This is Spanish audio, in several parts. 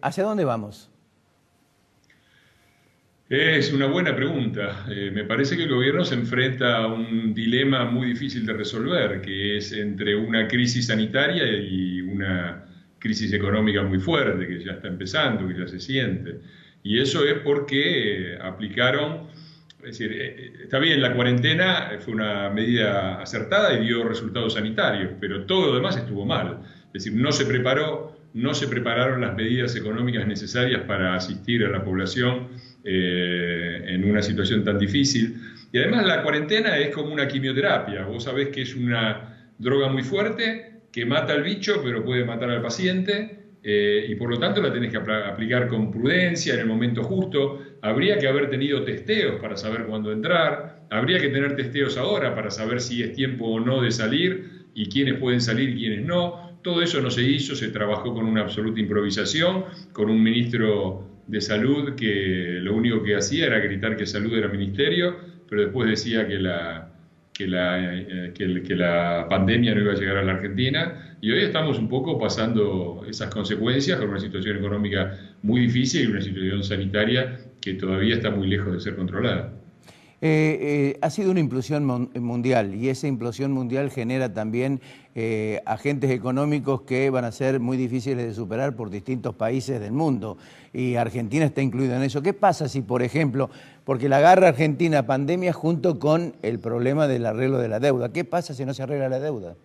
¿hacia dónde vamos? Es una buena pregunta. Me parece que el gobierno se enfrenta a un dilema muy difícil de resolver, que es entre una crisis sanitaria y una crisis económica muy fuerte, que ya está empezando, que ya se siente. Y eso es porque aplicaron, es decir, está bien, la cuarentena fue una medida acertada y dio resultados sanitarios, pero todo lo demás estuvo mal. Es decir, no se prepararon las medidas económicas necesarias para asistir a la población en una situación tan difícil. Y además la cuarentena es como una quimioterapia. Vos sabés que es una droga muy fuerte, que mata al bicho, pero puede matar al paciente, y por lo tanto la tenés que aplicar con prudencia, en el momento justo. Habría que haber tenido testeos para saber cuándo entrar, habría que tener testeos ahora para saber si es tiempo o no de salir, y quiénes pueden salir y quiénes no. Todo eso no se hizo, se trabajó con una absoluta improvisación, con un ministro de salud que lo único que hacía era gritar que salud era ministerio, pero después decía que la pandemia no iba a llegar a la Argentina, y hoy estamos un poco pasando esas consecuencias con una situación económica muy difícil y una situación sanitaria que todavía está muy lejos de ser controlada. Ha sido una implosión mundial y esa implosión mundial genera también agentes económicos que van a ser muy difíciles de superar por distintos países del mundo y Argentina está incluida en eso. ¿Qué pasa si, por ejemplo, porque la agarra Argentina pandemia junto con el problema del arreglo de la deuda? ¿Qué pasa si no se arregla la deuda?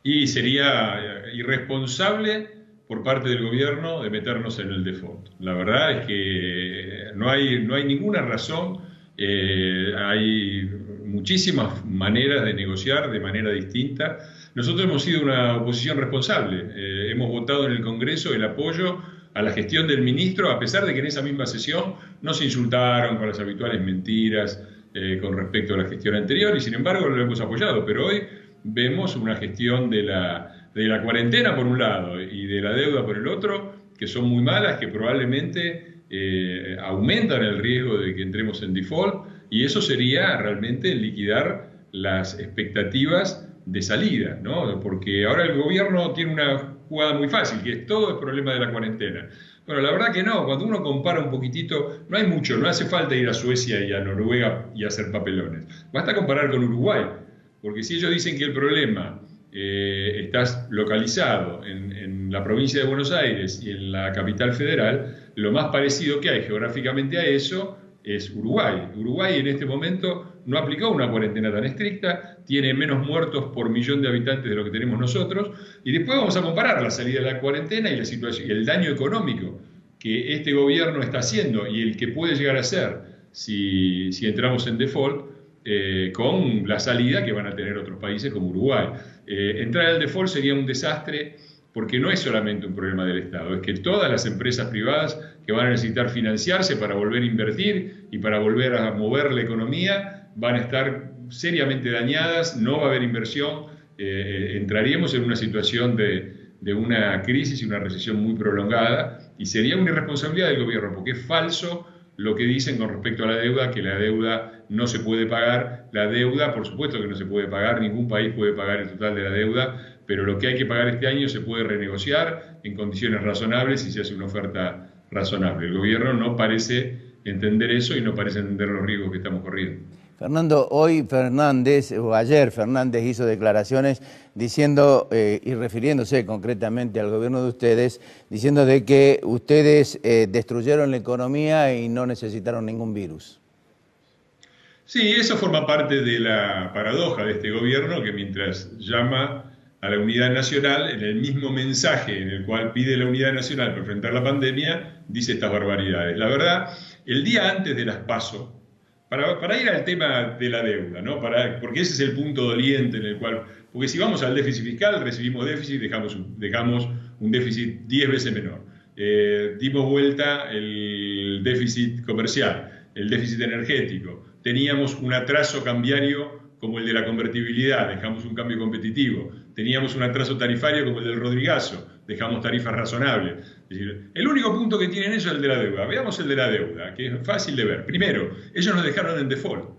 Y sería irresponsable por parte del gobierno de meternos en el default. La verdad es que no hay ninguna razón, hay muchísimas maneras de negociar de manera distinta. Nosotros hemos sido una oposición responsable, hemos votado en el Congreso el apoyo a la gestión del ministro, a pesar de que en esa misma sesión nos insultaron con las habituales mentiras con respecto a la gestión anterior, y sin embargo lo hemos apoyado, pero hoy vemos una gestión de la cuarentena por un lado y de la deuda por el otro, que son muy malas, que probablemente aumentan el riesgo de que entremos en default, y eso sería realmente liquidar las expectativas de salida, ¿no? Porque ahora el gobierno tiene una jugada muy fácil, que es todo el problema de la cuarentena. Bueno, la verdad que no, cuando uno compara un poquitito, no hay mucho, no hace falta ir a Suecia y a Noruega y hacer papelones. Basta comparar con Uruguay, porque si ellos dicen que el problema está localizado en la provincia de Buenos Aires y en la capital federal, lo más parecido que hay geográficamente a eso es Uruguay. Uruguay en este momento no aplicó una cuarentena tan estricta, tiene menos muertos por millón de habitantes de lo que tenemos nosotros, y después vamos a comparar la salida de la cuarentena y la situación, y el daño económico que este gobierno está haciendo y el que puede llegar a ser si entramos en default, con la salida que van a tener otros países como Uruguay. Entrar al default sería un desastre porque no es solamente un problema del Estado, es que todas las empresas privadas que van a necesitar financiarse para volver a invertir y para volver a mover la economía van a estar seriamente dañadas, no va a haber inversión, entraríamos en una situación de una crisis y una recesión muy prolongada, y sería una irresponsabilidad del gobierno, porque es falso lo que dicen con respecto a la deuda, que la deuda no se puede pagar. La deuda, por supuesto que no se puede pagar, ningún país puede pagar el total de la deuda, pero lo que hay que pagar este año se puede renegociar en condiciones razonables y se hace una oferta razonable. El gobierno no parece entender eso y no parece entender los riesgos que estamos corriendo. Fernando, hoy Fernández, o ayer Fernández hizo declaraciones diciendo, y refiriéndose concretamente al gobierno de ustedes, diciendo de que ustedes destruyeron la economía y no necesitaron ningún virus. Sí, eso forma parte de la paradoja de este gobierno, que mientras llama a la unidad nacional, en el mismo mensaje en el cual pide la unidad nacional para enfrentar la pandemia, dice estas barbaridades. La verdad, el día antes de las PASO, para ir al tema de la deuda, ¿no? Porque ese es el punto doliente en el cual, porque si vamos al déficit fiscal, recibimos déficit, dejamos un déficit 10 veces menor. Dimos vuelta el déficit comercial, el déficit energético, teníamos un atraso cambiario como el de la convertibilidad, dejamos un cambio competitivo, teníamos un atraso tarifario como el del Rodrigazo, dejamos tarifas razonables. Es decir, el único punto que tienen ellos es el de la deuda. Veamos el de la deuda, que es fácil de ver. Primero, ellos nos dejaron en default.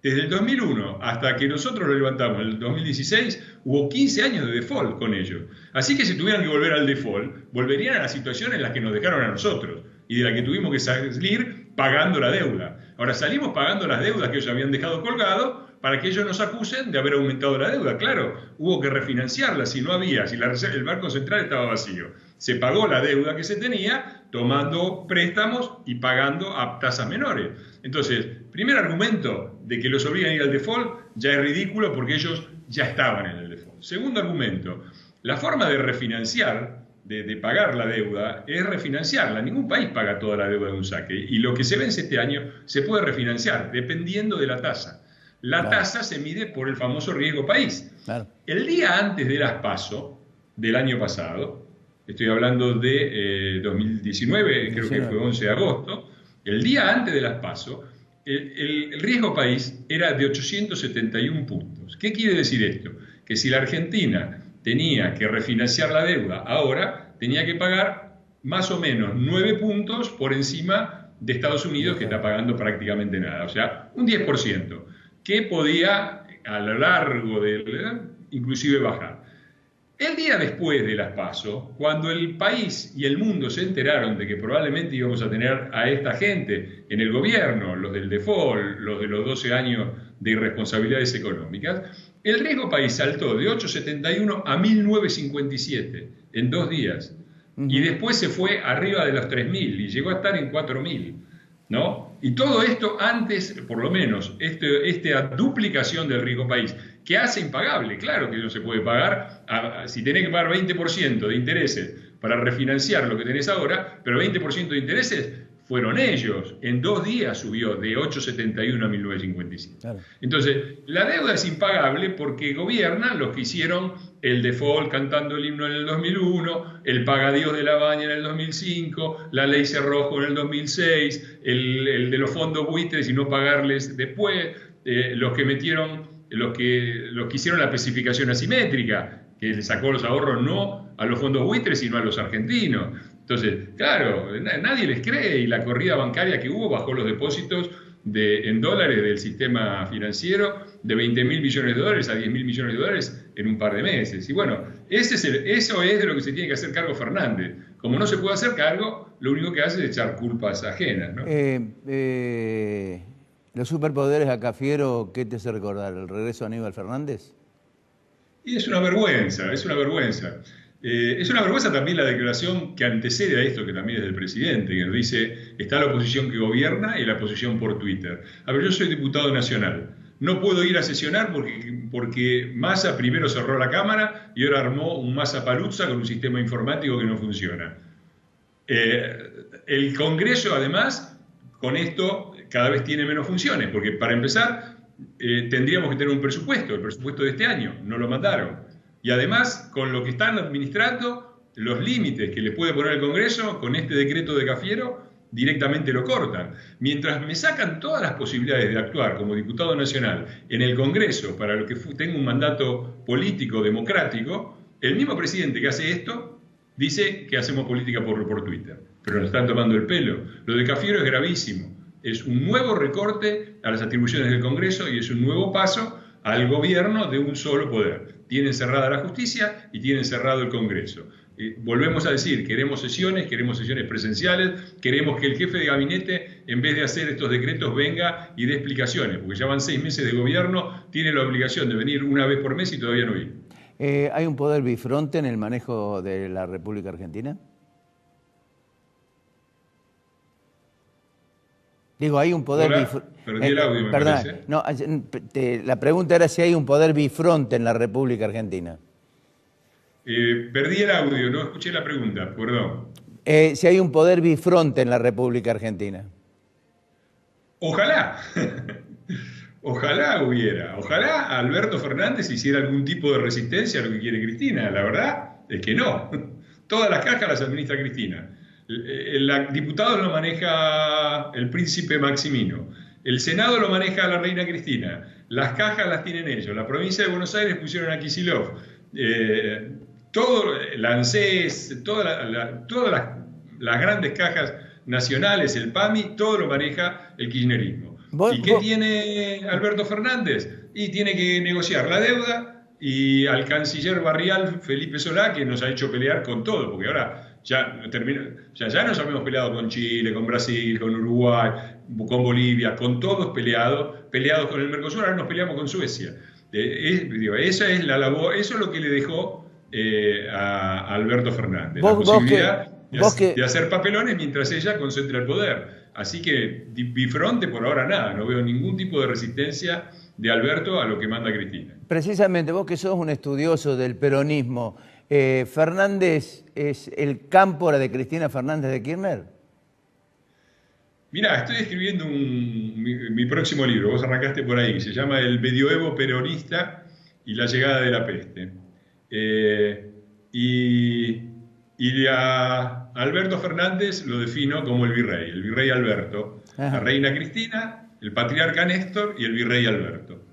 Desde el 2001 hasta que nosotros lo levantamos en el 2016, hubo 15 años de default con ellos. Así que si tuvieran que volver al default, volverían a la situación en la que nos dejaron a nosotros y de la que tuvimos que salir pagando la deuda. Ahora salimos pagando las deudas que ellos habían dejado colgado para que ellos nos acusen de haber aumentado la deuda. Claro, hubo que refinanciarla si no había, si el Banco Central estaba vacío. Se pagó la deuda que se tenía tomando préstamos y pagando a tasas menores. Entonces, primer argumento de que los obligan a ir al default ya es ridículo porque ellos ya estaban en el default. Segundo argumento, la forma de refinanciar, de pagar la deuda, es refinanciarla. Ningún país paga toda la deuda de un saque. Y lo que se vence este año se puede refinanciar dependiendo de la tasa. La tasa se mide por el famoso riesgo país. Claro. El día antes de las PASO del año pasado, estoy hablando de 2019, creo que fue 11 de agosto, el día antes de las PASO, el riesgo país era de 871 puntos. ¿Qué quiere decir esto? Que si la Argentina tenía que refinanciar la deuda ahora, tenía que pagar más o menos 9 puntos por encima de Estados Unidos, que está pagando prácticamente nada, o sea, un 10%, que podía a lo largo inclusive bajar. El día después de las PASO, cuando el país y el mundo se enteraron de que probablemente íbamos a tener a esta gente en el gobierno, los del default, los de los 12 años de irresponsabilidades económicas, el riesgo país saltó de 8,71 a 1.957 en 2 días. Y después se fue arriba de los 3.000 y llegó a estar en 4.000, ¿no? Y todo esto antes, por lo menos, esta duplicación del riesgo país, que hace impagable. Claro que no se puede pagar, si tenés que pagar 20% de intereses para refinanciar lo que tenés ahora, pero 20% de intereses fueron ellos. En 2 días subió de 8,71 a 1.957. Claro. Entonces, la deuda es impagable porque gobiernan los que hicieron el default cantando el himno en el 2001, el paga Dios de la Baña en el 2005, la ley Cerrojo en el 2006, el de los fondos buitres y no pagarles después, los que hicieron la especificación asimétrica, que le sacó los ahorros no a los fondos buitres, sino a los argentinos. Entonces, claro, nadie les cree y la corrida bancaria que hubo bajó los depósitos en dólares del sistema financiero de 20.000 millones de dólares a 10.000 millones de dólares en un par de meses. Y bueno, eso es de lo que se tiene que hacer cargo Fernández. Como no se puede hacer cargo, lo único que hace es echar culpas ajenas, ¿no? Los superpoderes a Cafiero, ¿qué te hace recordar? ¿El regreso de Aníbal Fernández? Y es una vergüenza, es una vergüenza. Es una vergüenza también la declaración que antecede a esto, que también es del presidente, que nos dice, está la oposición que gobierna y la oposición por Twitter. A ver, yo soy diputado nacional, no puedo ir a sesionar porque Massa primero cerró la Cámara y ahora armó un Massa Paluzza con un sistema informático que no funciona. El Congreso, además, con esto cada vez tiene menos funciones, porque para empezar tendríamos que tener un presupuesto, el presupuesto de este año, no lo mandaron. Y además, con lo que están administrando, los límites que le puede poner el Congreso, con este decreto de Cafiero, directamente lo cortan. Mientras me sacan todas las posibilidades de actuar como diputado nacional en el Congreso para lo que tenga un mandato político democrático, el mismo presidente que hace esto dice que hacemos política por Twitter. Pero nos están tomando el pelo. Lo de Cafiero es gravísimo. Es un nuevo recorte a las atribuciones del Congreso y es un nuevo paso al gobierno de un solo poder. Tienen cerrada la justicia y tienen cerrado el Congreso. Volvemos a decir, queremos sesiones presenciales, queremos que el jefe de gabinete, en vez de hacer estos decretos, venga y dé explicaciones, porque ya van 6 meses de gobierno, tiene la obligación de venir una vez por mes y todavía no viene. ¿Hay un poder bifronte en el manejo de la República Argentina? Digo, hay un poder bifronte. Perdí el audio, me parece. No, la pregunta era si hay un poder bifronte en la República Argentina. Perdí el audio, no escuché la pregunta, perdón. Si hay un poder bifronte en la República Argentina. Ojalá. Ojalá hubiera. Ojalá Alberto Fernández hiciera algún tipo de resistencia a lo que quiere Cristina. La verdad es que no. Todas las cajas las administra Cristina. El diputado lo maneja el príncipe Maximino, el Senado lo maneja la reina Cristina, las cajas las tienen ellos, la provincia de Buenos Aires pusieron a Kicillof, todo, la ANSES, todas las grandes cajas nacionales, el PAMI, todo lo maneja el kirchnerismo. ¿Y qué tiene Alberto Fernández? Y tiene que negociar la deuda y al canciller barrial Felipe Solá, que nos ha hecho pelear con todo, porque ahora ya nos habíamos peleado con Chile, con Brasil, con Uruguay, con Bolivia, con todos peleados con el Mercosur, ahora nos peleamos con Suecia. Esa es la labor, eso es lo que le dejó a Alberto Fernández, la posibilidad de hacer papelones mientras ella concentra el poder. Así que bifronte por ahora nada, no veo ningún tipo de resistencia de Alberto a lo que manda Cristina. Precisamente vos que sos un estudioso del peronismo, ¿Fernández es el cámpora de Cristina Fernández de Kirchner? Mirá, estoy escribiendo mi próximo libro, vos arrancaste por ahí, se llama El medioevo peronista y la llegada de la peste. Y a Alberto Fernández lo defino como el virrey Alberto, la reina Cristina, el patriarca Néstor y el virrey Alberto.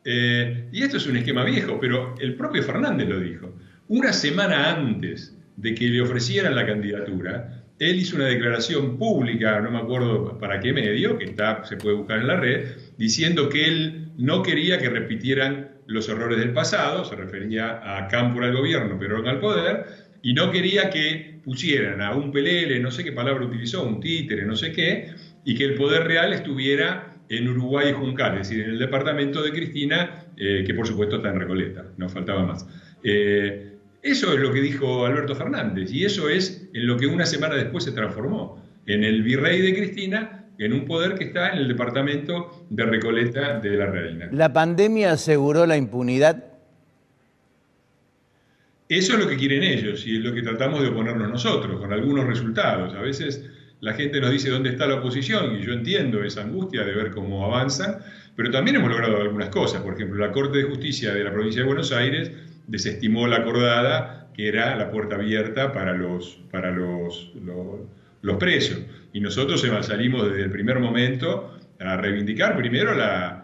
Y esto es un esquema viejo, pero el propio Fernández lo dijo. Una semana antes de que le ofrecieran la candidatura, él hizo una declaración pública, no me acuerdo para qué medio, que se puede buscar en la red, diciendo que él no quería que repitieran los errores del pasado, se refería a Cámpora al gobierno, Perón al poder, y no quería que pusieran a un pelele, no sé qué palabra utilizó, un títere, no sé qué, y que el poder real estuviera en Uruguay y Juncal, es decir, en el departamento de Cristina, que por supuesto está en Recoleta, no faltaba más. Eso es lo que dijo Alberto Fernández, y eso es en lo que una semana después se transformó, en el virrey de Cristina, en un poder que está en el departamento de Recoleta de la Reina. ¿La pandemia aseguró la impunidad? Eso es lo que quieren ellos y es lo que tratamos de oponernos nosotros, con algunos resultados. A veces la gente nos dice dónde está la oposición y yo entiendo esa angustia de ver cómo avanzan, pero también hemos logrado algunas cosas. Por ejemplo, la Corte de Justicia de la Provincia de Buenos Aires desestimó la acordada, que era la puerta abierta para los presos. Y nosotros salimos desde el primer momento a reivindicar primero la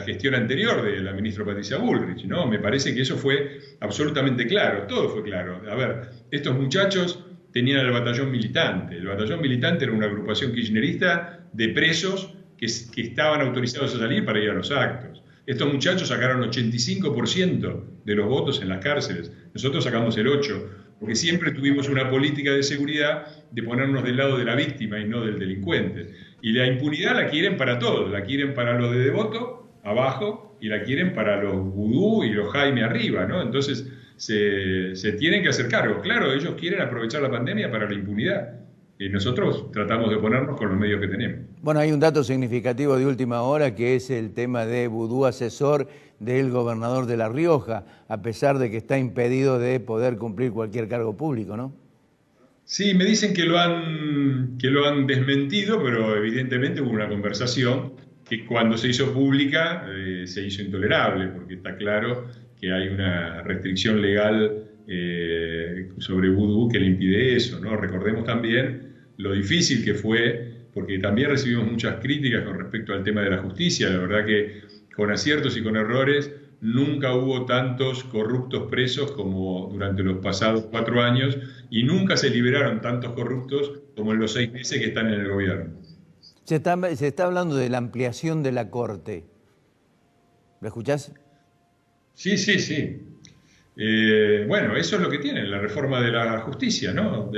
gestión anterior de la ministra Patricia Bullrich, ¿no? Me parece que eso fue absolutamente claro, todo fue claro. A ver, estos muchachos tenían el batallón militante. El batallón militante era una agrupación kirchnerista de presos que estaban autorizados a salir para ir a los actos. Estos muchachos sacaron 85% de los votos en las cárceles. Nosotros sacamos el 8%, porque siempre tuvimos una política de seguridad de ponernos del lado de la víctima y no del delincuente. Y la impunidad la quieren para todos. La quieren para los de Devoto, abajo, y la quieren para los Vudú y los Jaime arriba, ¿no? Entonces se tienen que hacer cargo. Claro, ellos quieren aprovechar la pandemia para la impunidad. Y nosotros tratamos de ponernos con los medios que tenemos. Bueno, hay un dato significativo de última hora que es el tema de Vudú asesor del gobernador de La Rioja, a pesar de que está impedido de poder cumplir cualquier cargo público, ¿no? Sí, me dicen que lo han desmentido, pero evidentemente hubo una conversación que cuando se hizo pública se hizo intolerable, porque está claro que hay una restricción legal sobre Vudú que le impide eso, ¿no? Recordemos también lo difícil que fue, porque también recibimos muchas críticas con respecto al tema de la justicia. La verdad que con aciertos y con errores nunca hubo tantos corruptos presos como durante los pasados 4 años y nunca se liberaron tantos corruptos como en los 6 meses que están en el gobierno. Se está hablando de la ampliación de la Corte. ¿Lo escuchás? Sí. Bueno, eso es lo que tienen, la reforma de la justicia, ¿no?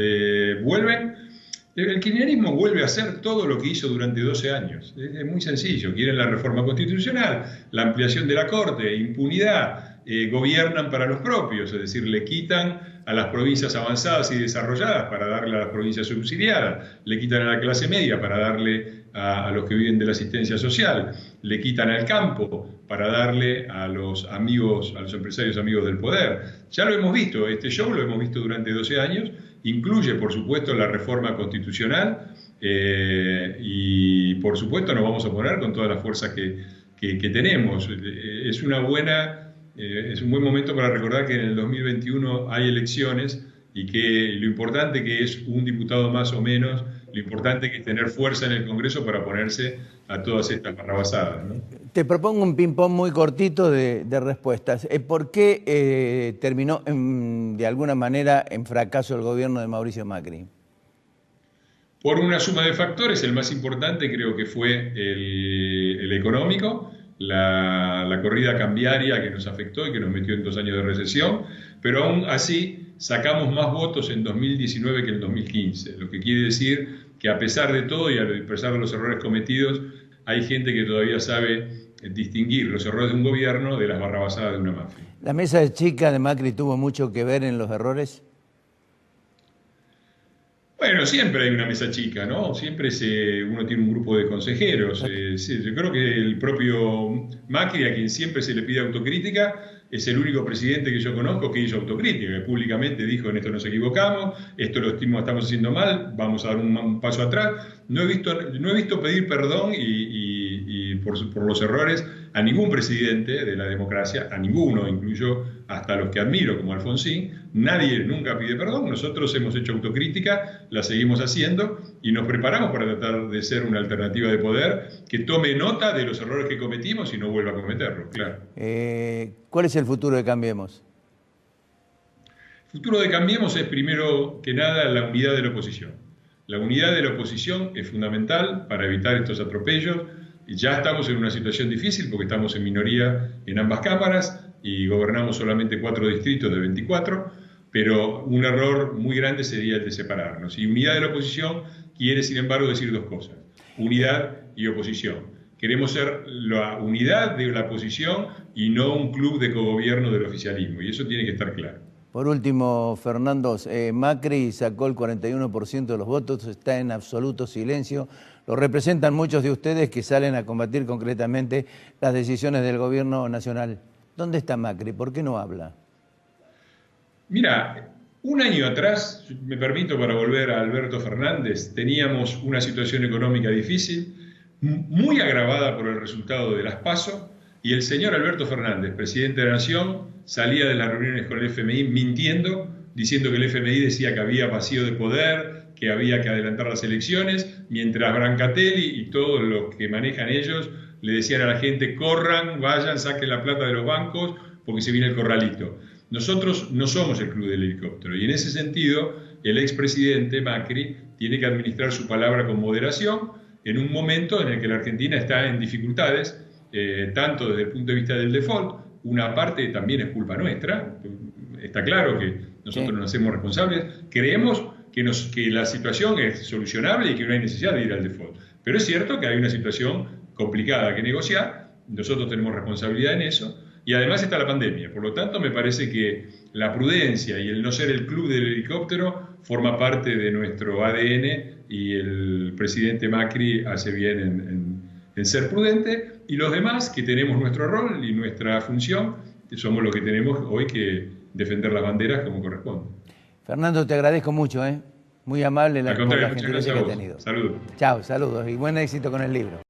El kirchnerismo vuelve a hacer todo lo que hizo durante 12 años. Es muy sencillo. Quieren la reforma constitucional, la ampliación de la Corte, impunidad, gobiernan para los propios, es decir, le quitan a las provincias avanzadas y desarrolladas para darle a las provincias subsidiadas, le quitan a la clase media para darle a los que viven de la asistencia social, le quitan al campo para darle a los amigos, a los empresarios amigos del poder. Ya lo hemos visto, este show lo hemos visto durante 12 años, incluye por supuesto la reforma constitucional y por supuesto nos vamos a oponer con todas las fuerzas que tenemos. Es un buen momento para recordar que en el 2021 hay elecciones y que lo importante que es un diputado más o menos, lo importante que es tener fuerza en el Congreso para oponerse a todas estas barrabasadas, ¿no? Te propongo un ping-pong muy cortito de respuestas. ¿Por qué terminó de alguna manera en fracaso el gobierno de Mauricio Macri? Por una suma de factores, el más importante creo que fue el económico, la corrida cambiaria que nos afectó y que nos metió en 2 años de recesión, pero aún así sacamos más votos en 2019 que en 2015, lo que quiere decir que a pesar de todo y a pesar de los errores cometidos, hay gente que todavía sabe distinguir los errores de un gobierno de las barrabasadas de una mafia. ¿La mesa chica de Macri tuvo mucho que ver en los errores? Bueno, siempre hay una mesa chica, ¿no? Siempre uno tiene un grupo de consejeros. Sí, yo creo que el propio Macri, a quien siempre se le pide autocrítica, es el único presidente que yo conozco que hizo autocrítica, que públicamente dijo: en esto nos equivocamos, esto lo estamos haciendo mal, vamos a dar un paso atrás. No he visto pedir perdón por los errores a ningún presidente de la democracia, a ninguno, incluyo hasta los que admiro, como Alfonsín. Nadie nunca pide perdón. Nosotros hemos hecho autocrítica, la seguimos haciendo y nos preparamos para tratar de ser una alternativa de poder que tome nota de los errores que cometimos y no vuelva a cometerlos, claro. ¿Cuál es el futuro de Cambiemos? El futuro de Cambiemos es, primero que nada, la unidad de la oposición. La unidad de la oposición es fundamental para evitar estos atropellos. Ya estamos en una situación difícil porque estamos en minoría en ambas cámaras y gobernamos solamente 4 distritos de 24, pero un error muy grande sería el de separarnos. Y unidad de la oposición quiere, sin embargo, decir 2 cosas: unidad y oposición. Queremos ser la unidad de la oposición y no un club de cogobierno del oficialismo, y eso tiene que estar claro. Por último, Fernando, Macri sacó el 41% de los votos, está en absoluto silencio. Lo representan muchos de ustedes que salen a combatir concretamente las decisiones del gobierno nacional. ¿Dónde está Macri? ¿Por qué no habla? Mira, un año atrás, me permito para volver a Alberto Fernández, teníamos una situación económica difícil, muy agravada por el resultado de las PASO, y el señor Alberto Fernández, presidente de la Nación, salía de las reuniones con el FMI mintiendo, diciendo que el FMI decía que había vacío de poder, que había que adelantar las elecciones, mientras Brancatelli y todos los que manejan ellos le decían a la gente: corran, vayan, saquen la plata de los bancos porque se viene el corralito. Nosotros no somos el club del helicóptero, y en ese sentido el expresidente Macri tiene que administrar su palabra con moderación en un momento en el que la Argentina está en dificultades, tanto desde el punto de vista del default. Una parte también es culpa nuestra, está claro que nosotros nos hacemos responsables, creemos que la situación es solucionable y que no hay necesidad de ir al default, pero es cierto que hay una situación complicada que negociar, nosotros tenemos responsabilidad en eso, y además está la pandemia. Por lo tanto, me parece que la prudencia y el no ser el club del helicóptero forma parte de nuestro ADN, y el presidente Macri hace bien en ser prudente, y los demás, que tenemos nuestro rol y nuestra función, somos los que tenemos hoy que defender las banderas como corresponde. Fernando, te agradezco mucho, muy amable por la gentileza que has tenido. Saludos. Chao, saludos y buen éxito con el libro.